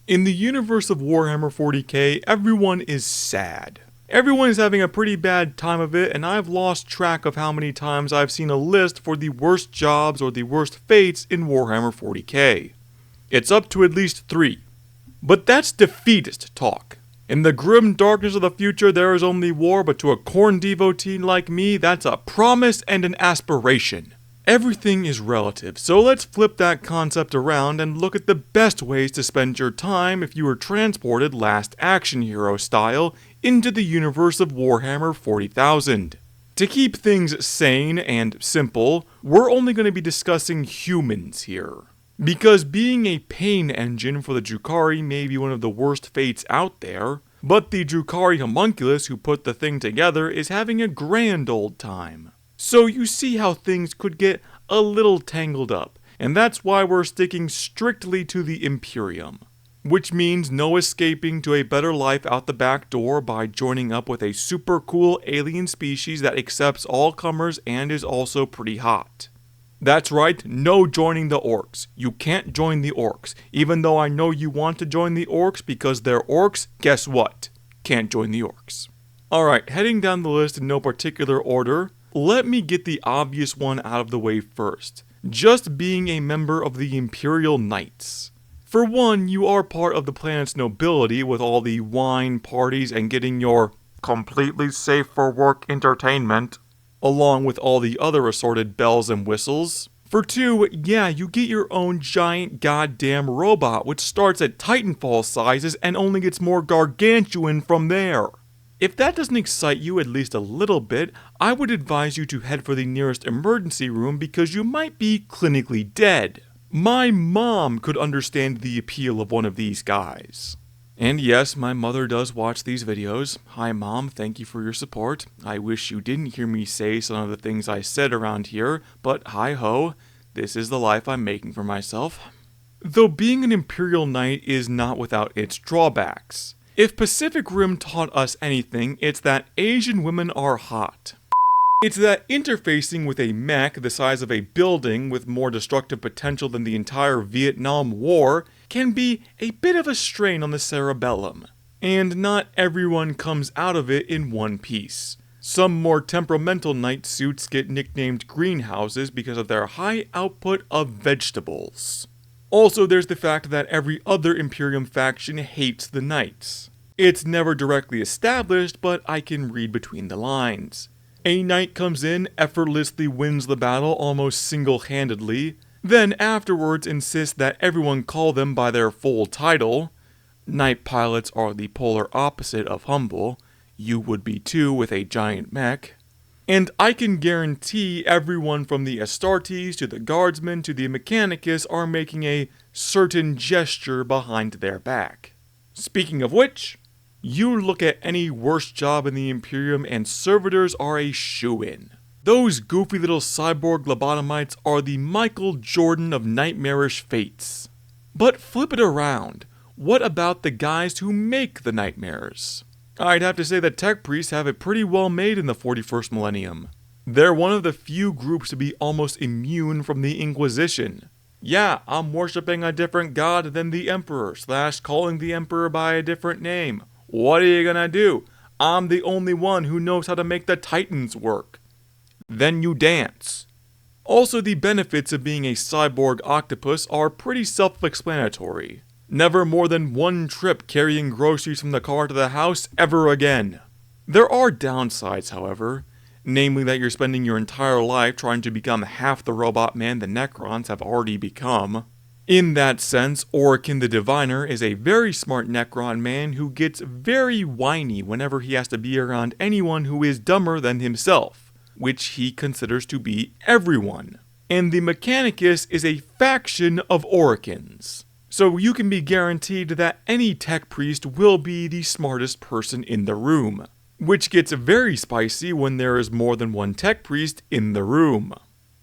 In the universe of Warhammer 40K, everyone is sad. Everyone is having a pretty bad time of it, and I've lost track of how many times I've seen a list for the worst jobs or the worst fates in Warhammer 40K. It's up to at least 3. But that's defeatist talk. In the grim darkness of the future, there is only war, but to a Khorne devotee like me, that's a promise and an aspiration. Everything is relative, so let's flip that concept around and look at the best ways to spend your time if you were transported Last Action Hero style into the universe of Warhammer 40,000. To keep things sane and simple, we're only going to be discussing humans here. Because being a pain engine for the Drukhari may be one of the worst fates out there, but the Drukhari homunculus who put the thing together is having a grand old time. So you see how things could get a little tangled up, and that's why we're sticking strictly to the Imperium. Which means no escaping to a better life out the back door by joining up with a super cool alien species that accepts all comers and is also pretty hot. That's right, no joining the orcs. You can't join the orcs. Even though I know you want to join the orcs because they're orcs, guess what? Can't join the orcs. Alright, heading down the list in no particular order, let me get the obvious one out of the way first. Just being a member of the Imperial Knights. For one, you are part of the planet's nobility with all the wine, parties, and getting your completely safe for work entertainment, along with all the other assorted bells and whistles. For two, yeah, you get your own giant goddamn robot, which starts at Titanfall sizes and only gets more gargantuan from there. If that doesn't excite you at least a little bit, I would advise you to head for the nearest emergency room because you might be clinically dead. My mom could understand the appeal of one of these guys. And yes, my mother does watch these videos. Hi Mom, thank you for your support. I wish you didn't hear me say some of the things I said around here, but hi-ho, this is the life I'm making for myself. Though being an Imperial Knight is not without its drawbacks. If Pacific Rim taught us anything, it's that Asian women are hot. It's that interfacing with a mech the size of a building with more destructive potential than the entire Vietnam War can be a bit of a strain on the cerebellum. And not everyone comes out of it in one piece. Some more temperamental knight suits get nicknamed greenhouses because of their high output of vegetables. Also, there's the fact that every other Imperium faction hates the knights. It's never directly established, but I can read between the lines. A knight comes in, effortlessly wins the battle almost single-handedly, then afterwards insists that everyone call them by their full title. Knight pilots are the polar opposite of humble. You would be too with a giant mech. And I can guarantee everyone from the Astartes to the Guardsmen to the Mechanicus are making a certain gesture behind their back. Speaking of which, you look at any worst job in the Imperium and servitors are a shoo-in. Those goofy little cyborg lobotomites are the Michael Jordan of nightmarish fates. But flip it around, what about the guys who make the nightmares? I'd have to say that tech priests have it pretty well made in the 41st millennium. They're one of the few groups to be almost immune from the Inquisition. Yeah, I'm worshipping a different god than the Emperor, / calling the Emperor by a different name. What are you gonna do? I'm the only one who knows how to make the Titans work. Then you dance. Also, the benefits of being a cyborg octopus are pretty self-explanatory. Never more than one trip carrying groceries from the car to the house ever again. There are downsides, however, namely that you're spending your entire life trying to become half the robot man the Necrons have already become. In that sense, Orican the Diviner is a very smart Necron man who gets very whiny whenever he has to be around anyone who is dumber than himself, which he considers to be everyone. And the Mechanicus is a faction of Oricans. So you can be guaranteed that any tech priest will be the smartest person in the room, which gets very spicy when there is more than one tech priest in the room.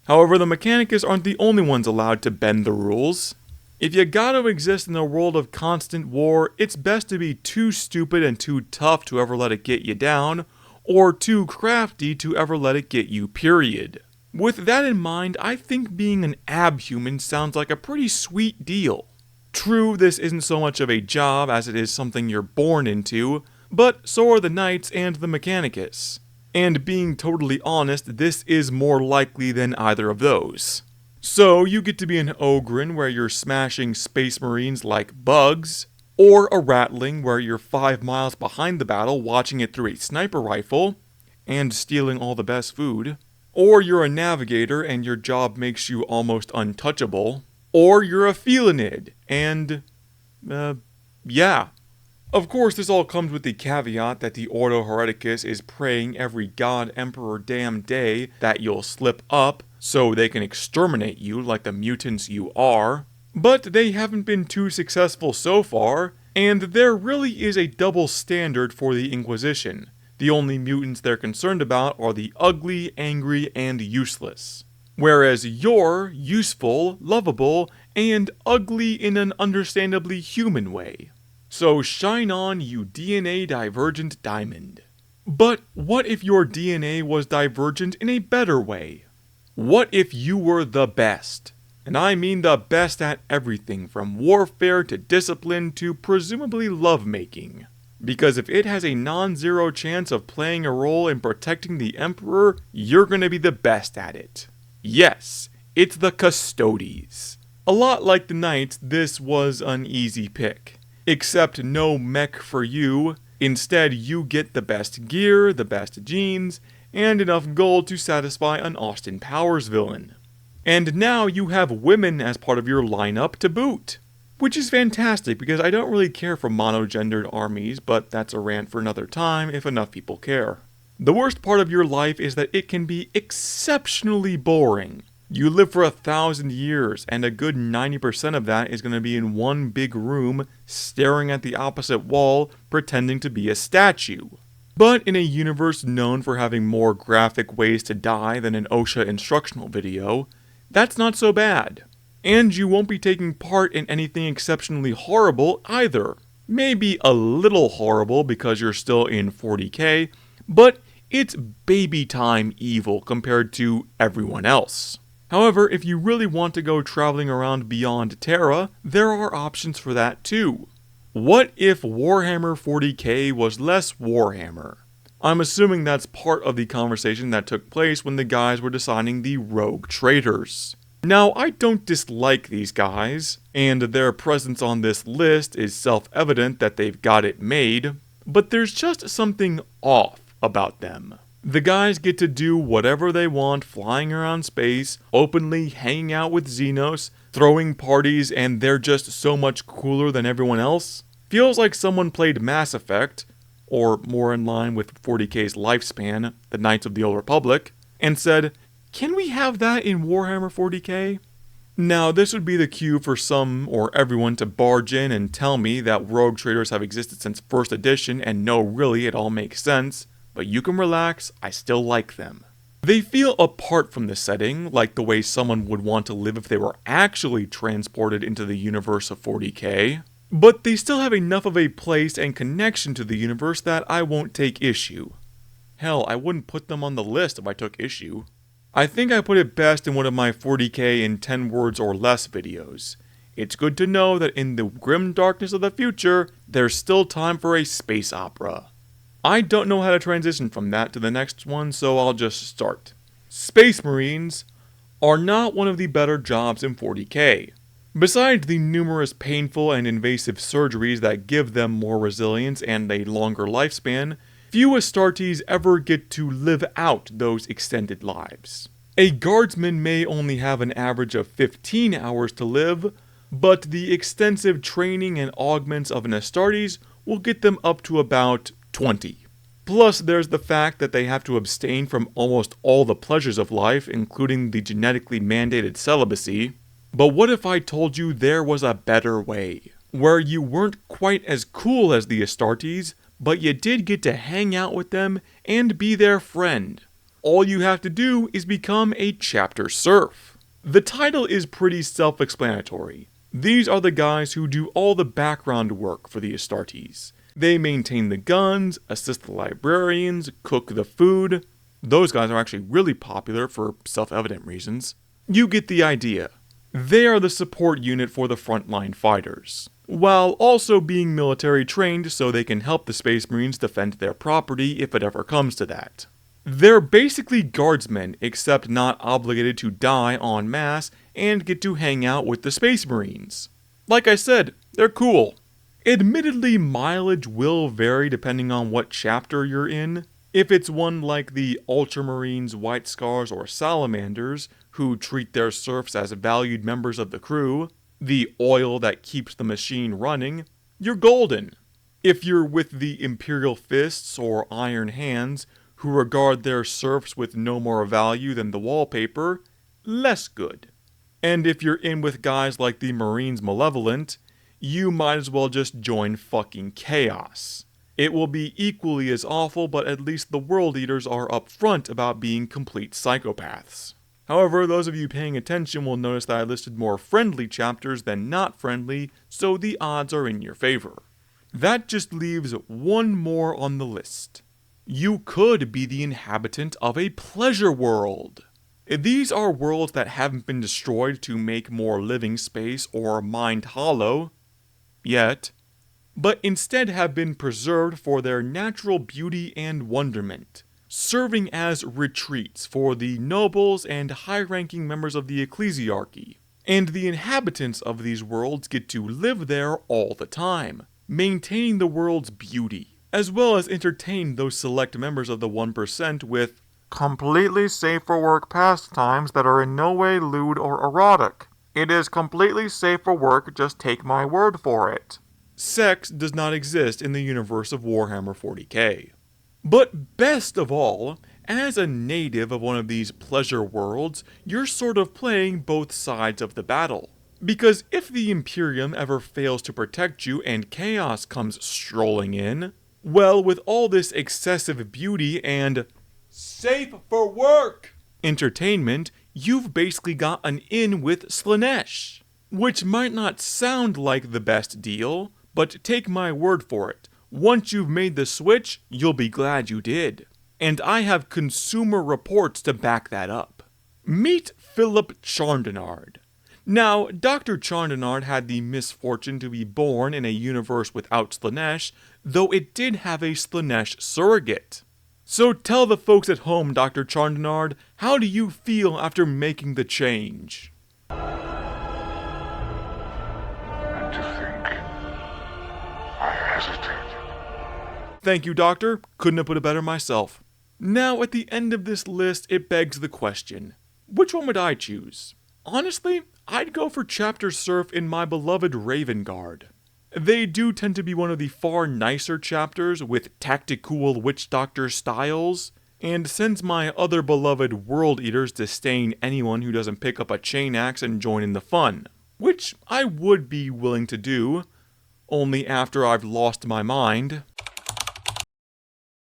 However, the Mechanicus aren't the only ones allowed to bend the rules. If you gotta exist in a world of constant war, it's best to be too stupid and too tough to ever let it get you down, or too crafty to ever let it get you, period. With that in mind, I think being an abhuman sounds like a pretty sweet deal. True, this isn't so much of a job as it is something you're born into, but so are the Knights and the Mechanicus. And being totally honest, this is more likely than either of those. So you get to be an Ogren where you're smashing Space Marines like bugs, or a Ratling where you're 5 miles behind the battle watching it through a sniper rifle, and stealing all the best food. Or you're a Navigator and your job makes you almost untouchable. Or you're a Felinid, and, yeah. Of course, this all comes with the caveat that the Ordo Hereticus is praying every god emperor damn day that you'll slip up so they can exterminate you like the mutants you are. But they haven't been too successful so far, and there really is a double standard for the Inquisition. The only mutants they're concerned about are the ugly, angry, and useless. Whereas you're useful, lovable, and ugly in an understandably human way. So shine on, you DNA divergent diamond. But what if your DNA was divergent in a better way? What if you were the best? And I mean the best at everything from warfare to discipline to presumably lovemaking. Because if it has a non-zero chance of playing a role in protecting the Emperor, you're gonna be the best at it. Yes, it's the Custodes. A lot like the Knights, this was an easy pick. Except no mech for you. Instead, you get the best gear, the best genes, and enough gold to satisfy an Austin Powers villain. And now you have women as part of your lineup to boot. Which is fantastic because I don't really care for monogendered armies, but that's a rant for another time if enough people care. The worst part of your life is that it can be exceptionally boring. You live for 1,000 years, and a good 90% of that is going to be in one big room, staring at the opposite wall, pretending to be a statue. But in a universe known for having more graphic ways to die than an OSHA instructional video, that's not so bad. And you won't be taking part in anything exceptionally horrible either. Maybe a little horrible because you're still in 40K, but it's baby time evil compared to everyone else. However, if you really want to go traveling around beyond Terra, there are options for that too. What if Warhammer 40K was less Warhammer? I'm assuming that's part of the conversation that took place when the guys were designing the rogue traders. Now, I don't dislike these guys, and their presence on this list is self-evident that they've got it made, but there's just something off about them. The guys get to do whatever they want, flying around space, openly hanging out with Xenos, throwing parties, and they're just so much cooler than everyone else. Feels like someone played Mass Effect, or more in line with 40K's lifespan, the Knights of the Old Republic, and said, "Can we have that in Warhammer 40K?" Now, this would be the cue for some or everyone to barge in and tell me that rogue traders have existed since 1st edition and no, really, it all makes sense, but you can relax, I still like them. They feel apart from the setting, like the way someone would want to live if they were actually transported into the universe of 40K, but they still have enough of a place and connection to the universe that I won't take issue. Hell, I wouldn't put them on the list if I took issue. I think I put it best in one of my 40K in 10 words or less videos. It's good to know that in the grim darkness of the future, there's still time for a space opera. I don't know how to transition from that to the next one, so I'll just start. Space Marines are not one of the better jobs in 40K. Besides the numerous painful and invasive surgeries that give them more resilience and a longer lifespan, few Astartes ever get to live out those extended lives. A guardsman may only have an average of 15 hours to live, but the extensive training and augments of an Astartes will get them up to about 20. Plus, there's the fact that they have to abstain from almost all the pleasures of life, including the genetically mandated celibacy. But what if I told you there was a better way? Where you weren't quite as cool as the Astartes, but you did get to hang out with them and be their friend. All you have to do is become a chapter serf. The title is pretty self-explanatory. These are the guys who do all the background work for the Astartes. They maintain the guns, assist the librarians, cook the food. Those guys are actually really popular for self-evident reasons. You get the idea. They are the support unit for the frontline fighters, while also being military trained so they can help the Space Marines defend their property if it ever comes to that. They're basically guardsmen, except not obligated to die en masse and get to hang out with the Space Marines. Like I said, they're cool. Admittedly, mileage will vary depending on what chapter you're in. If it's one like the Ultramarines, White Scars, or Salamanders, who treat their serfs as valued members of the crew, the oil that keeps the machine running, you're golden. If you're with the Imperial Fists or Iron Hands, who regard their serfs with no more value than the wallpaper, less good. And if you're in with guys like the Marines Malevolent, you might as well just join fucking chaos. It will be equally as awful, but at least the World Eaters are upfront about being complete psychopaths. However, those of you paying attention will notice that I listed more friendly chapters than not friendly, so the odds are in your favor. That just leaves one more on the list. You could be the inhabitant of a pleasure world. These are worlds that haven't been destroyed to make more living space or mined hollow yet, but instead have been preserved for their natural beauty and wonderment, serving as retreats for the nobles and high-ranking members of the ecclesiarchy. And the inhabitants of these worlds get to live there all the time, maintaining the world's beauty, as well as entertain those select members of the 1% with completely safe for work pastimes that are in no way lewd or erotic. It is completely safe for work, just take my word for it. Sex does not exist in the universe of Warhammer 40K. But best of all, as a native of one of these pleasure worlds, you're sort of playing both sides of the battle. Because if the Imperium ever fails to protect you and chaos comes strolling in, well, with all this excessive beauty and safe for work entertainment, you've basically got an in with Slaanesh. Which might not sound like the best deal, but take my word for it. Once you've made the switch, you'll be glad you did. And I have consumer reports to back that up. Meet Philip Charndenard. Now, Dr. Charndenard had the misfortune to be born in a universe without Slaanesh, though it did have a Slaanesh surrogate. So tell the folks at home, Dr. Charndenard, how do you feel after making the change? And to think, I hesitated. Thank you, Doctor. Couldn't have put it better myself. Now, at the end of this list, it begs the question, which one would I choose? Honestly, I'd go for Chapter Serf in my beloved Raven Guard. They do tend to be one of the far nicer chapters with tactical witch doctor styles, and since my other beloved World Eaters disdain anyone who doesn't pick up a chain axe and join in the fun, which I would be willing to do, only after I've lost my mind.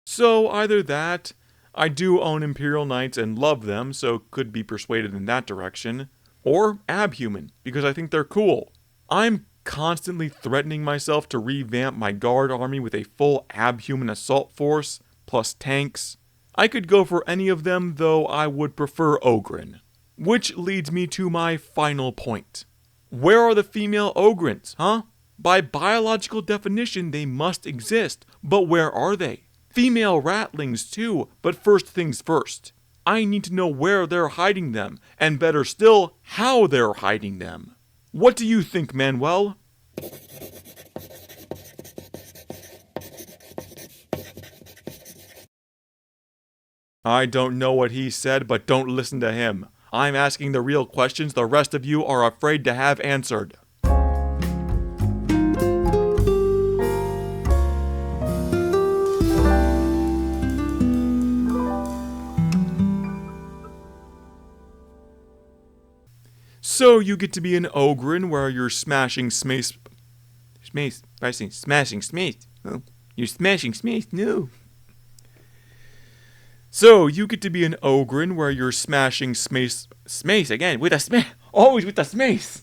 So either that, I do own Imperial Knights and love them, so could be persuaded in that direction, or Abhuman, because I think they're cool. I'm constantly threatening myself to revamp my guard army with a full Abhuman assault force, plus tanks. I could go for any of them, though I would prefer Ogryn. Which leads me to my final point. Where are the female Ogryns, huh? By biological definition, they must exist, but where are they? Female ratlings too, but first things first. I need to know where they're hiding them, and better still, how they're hiding them. What do you think, Manuel? I don't know what he said, but don't listen to him. I'm asking the real questions the rest of you are afraid to have answered. So you get to be an Ogryn where you're smashing smith. Oh, you're smashing smith, no. So you get to be an Ogryn where you're smashing smith again with a smith, always with the smith.